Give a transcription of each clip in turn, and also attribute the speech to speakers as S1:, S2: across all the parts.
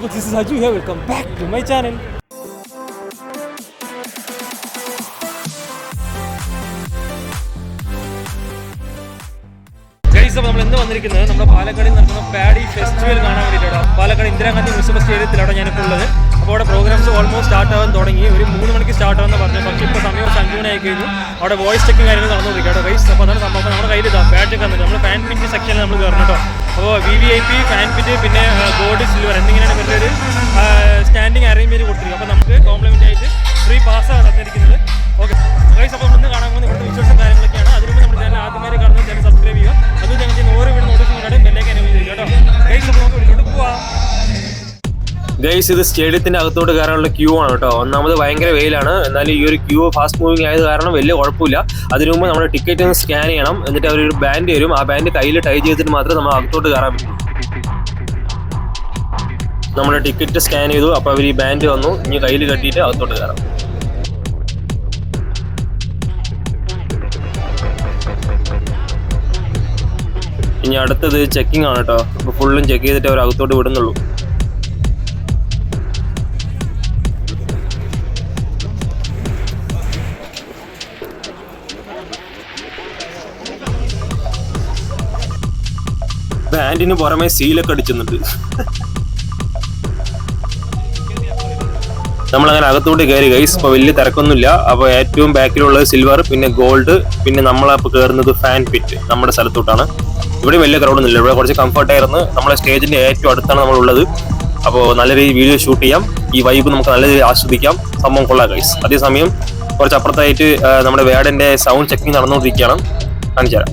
S1: people, this is Aju here. Welcome back to my channel. Guys, അപ്പോൾ നമ്മൾ ഇന്ന് വന്നിരിക്കുന്നത് നമ്മുടെ പാലക്കാടിൽ നടക്കുന്ന പാഡി ഫെസ്റ്റിവൽ കാണാൻ വേണ്ടിയിട്ടാണ്. പാലക്കാട് ഇന്ദിരാഗാന്ധി മുനിസിപ്പൽ സ്റ്റേഡിയത്തിലാണ് ഞാനിപ്പോൾ ഉള്ളത്. അപ്പോൾ അവിടെ പ്രോഗ്രാംസ് ഓൾമോസ്റ്റ് സ്റ്റാർട്ട് ആവാൻ തുടങ്ങി. ഒരു 3 മണിക്ക് സ്റ്റാർട്ട് ആവുമെന്ന് പറഞ്ഞു. പക്ഷേ ഇപ്പോൾ സമയം 5 മണി ആയി കഴിഞ്ഞു. അവിടെ വോയിസ് ചെക്കിങ് കാര്യങ്ങൾ നടന്നുകൊണ്ടിരിക്കുക കേട്ടോ ഗൈസ്. അപ്പോൾ അതാണ് സംഭവം. നമ്മുടെ കയ്യിൽ ഇതാ ബാഡ്ജൊക്കെ വന്നിട്ട് നമ്മൾ ഫാൻ പിറ്റ് സെക്ഷനിൽ നമ്മൾ കയറണം കേട്ടോ. അപ്പോൾ VIP ഫാൻ പിറ്റ് പിന്നെ ഗോൾഡ് സിൽവർ എന്നിങ്ങനെയാണ് ഇവരുടെ ഒരു സ്റ്റാൻഡിങ് അറേഞ്ച്മെൻറ്റ് കൊടുത്തിരിക്കുക. അപ്പോൾ നമുക്ക് കോംപ്ലിമെൻ്റ് ആയിട്ട് ഫ്രീ പാസ്സാണ് തന്നിരിക്കുന്നത്. ഓക്കെ ഗൈസ്, അപ്പോൾ നമ്മൾ ഇന്ന് കാണാൻ പോകുന്നത് ഇവിടുത്തെ വിഷ്വൽസും കാര്യങ്ങളൊക്കെയാണ്. അതിനുമുമ്പ് നമ്മുടെ ചാനൽ ആദ്യമായി കാണുന്നത് ചാനൽ സബ്സ്ക്രൈബ് ചെയ്യുക. അതും ഞങ്ങൾ ഓരോ വീട് നോട്ടിഫിക്കേഷൻ ബെല്ലേക്ക് അനുവദിക്കുക കേട്ടോ ഗൈസ്. അപ്പോൾ നമുക്ക് വീട്ടിലോട്ട് പോവാം. ഗൈസ്, ഇത് സ്റ്റേഡിയത്തിന്റെ അകത്തോട്ട് കയറാനുള്ള ക്യൂ ആണ് കേട്ടോ. ഒന്നാമത് ഭയങ്കര വെയിലാണ്, എന്നാലും ഈ ഒരു ക്യൂ ഫാസ്റ്റ് മൂവിങ് ആയത് കാരണം വലിയ കുഴപ്പമില്ല. അതിനു മുമ്പ് നമ്മുടെ ടിക്കറ്റ് ഒന്ന് സ്കാൻ ചെയ്യണം. എന്നിട്ട് അവരൊരു ബാൻഡ് വരും. ആ ബാൻഡ് കയ്യിൽ ടൈ ചെയ്തിട്ട് മാത്രമേ നമ്മൾ അകത്തോട്ട് കയറാൻ പറ്റൂ. നമ്മുടെ ടിക്കറ്റ് സ്കാൻ ചെയ്തു. അപ്പോൾ അവർ ഈ ബാൻഡ് വന്നു. ഇനി കയ്യിൽ കെട്ടിയിട്ട് അകത്തോട്ട് കയറാം. ഇനി അടുത്തത് ചെക്കിംഗ് ആണ് കേട്ടോ. അപ്പോൾ ഫുള്ളും ചെക്ക് ചെയ്തിട്ട് അവർ അകത്തോട്ട് വിടുന്നുള്ളൂ. ബാൻഡിന് പുറമെ സീലൊക്കെ അടിച്ചുന്നുണ്ട്. നമ്മളങ്ങനെ അകത്തോട്ട് കയറി ഗൈസ്. ഇപ്പോൾ വലിയ തിരക്കൊന്നുമില്ല. അപ്പോൾ ഏറ്റവും ബാക്കിലുള്ളത് സിൽവർ, പിന്നെ ഗോൾഡ്, പിന്നെ നമ്മളപ്പോൾ കയറുന്നത് ഫാൻ പിറ്റ് നമ്മുടെ സ്ഥലത്തോട്ടാണ്. ഇവിടെ വലിയ ക്രൗഡൊന്നുമില്ല. ഇവിടെ കുറച്ച് കംഫർട്ടായിരുന്നു. നമ്മളെ സ്റ്റേജിന്റെ ഏറ്റവും അടുത്താണ് നമ്മളുള്ളത്. അപ്പോൾ നല്ല രീതിയിൽ വീഡിയോ ഷൂട്ട് ചെയ്യാം. ഈ വൈബ് നമുക്ക് നല്ല രീതിയിൽ ആസ്വദിക്കാം. സംഭവം കൊള്ളാം ഗൈസ്. അതേസമയം കുറച്ച് അപ്പുറത്തായിട്ട് നമ്മുടെ വേർഡിന്റെ സൗണ്ട് ചെക്കിങ് നടന്നുകൊണ്ടിരിക്കുകയാണ്. കാണിച്ചു തരാം.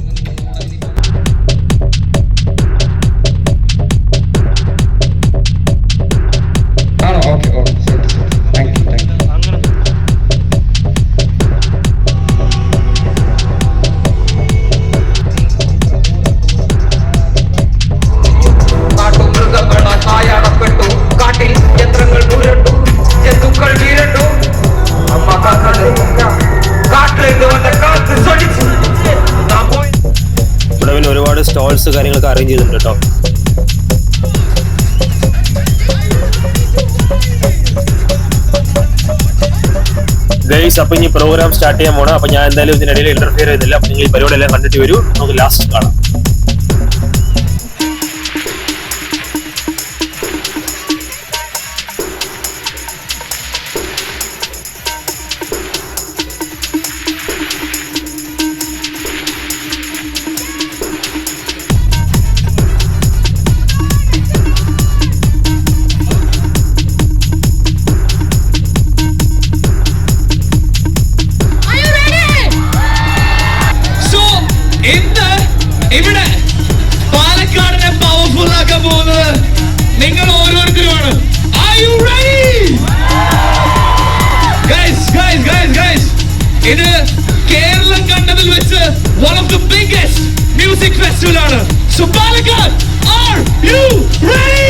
S1: ഇവിടെ പിന്നെ ഒരുപാട് സ്റ്റോൾസ് കാര്യങ്ങളൊക്കെ അറേഞ്ച് ചെയ്തിട്ടുണ്ട് കേട്ടോ. ഗൈസ്, അപ്പോൾ ഇനി പ്രോഗ്രാം സ്റ്റാർട്ട് ചെയ്യാൻ പോകണം. അപ്പോൾ ഞാൻ എന്തായാലും ഇതിനിടയിൽ ഇന്റർഫിയർ ചെയ്യുന്നില്ല. അപ്പോൾ നിങ്ങൾ ഈ പരിപാടി എല്ലാം കണ്ടിട്ട് വരൂ. നമുക്ക് ലാസ്റ്റ് കാണാം.
S2: ഇവിടെ പാലക്കാടിനെ പവർഫുൾ ആക്കാൻ പോകുന്നത് നിങ്ങൾ ഓരോരുത്തരുമാണ്. Are you ready? Guys, ഇത് കേരളം കണ്ടതിൽ വെച്ച് one of the biggest music festival ആണ്. So Palakkad, are you ready?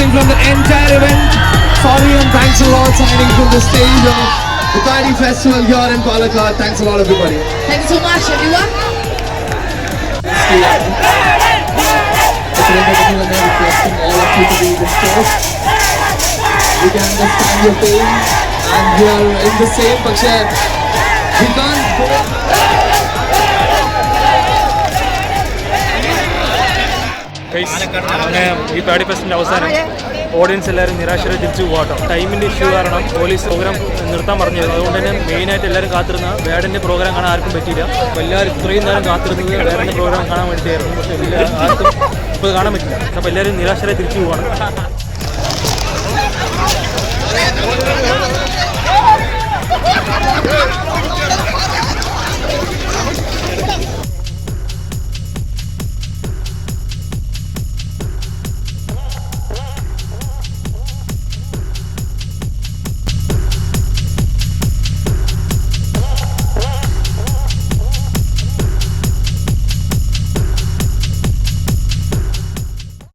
S2: signing from the entire event. Sorry and thanks a lot signing from the stage of the Paddy Festival here in Palakkad. Thanks a lot, everybody.
S3: Thank you so much, everyone.
S2: Requesting all of you to be discouraged. We can understand your pain and we are in the same, but we can't go.
S1: അങ്ങനെ ഈ paddy ഫെസ്റ്റിൻ്റെ അവസാനം audience എല്ലാവരും നിരാശരെ തിരിച്ചു പോകട്ടോ. ടൈമിൻ്റെ issue കാരണം police programme നിർത്താൻ പറഞ്ഞിരുന്നു. അതുകൊണ്ട് തന്നെ മെയിനായിട്ട് എല്ലാവരും കാത്തിരുന്ന വേടൻ്റെ പ്രോഗ്രാം കാണാൻ ആർക്കും പറ്റിയില്ല. അപ്പോൾ എല്ലാവരും ഇത്രയും നേരം കാത്തിരുന്നത് വേടൻ്റെ പ്രോഗ്രാം കാണാൻ വേണ്ടിയിട്ടായിരുന്നു. പക്ഷേ ആർക്കും ഇപ്പോൾ കാണാൻ പറ്റില്ല. അപ്പോൾ എല്ലാവരും നിരാശരെ തിരിച്ചു പോകണം.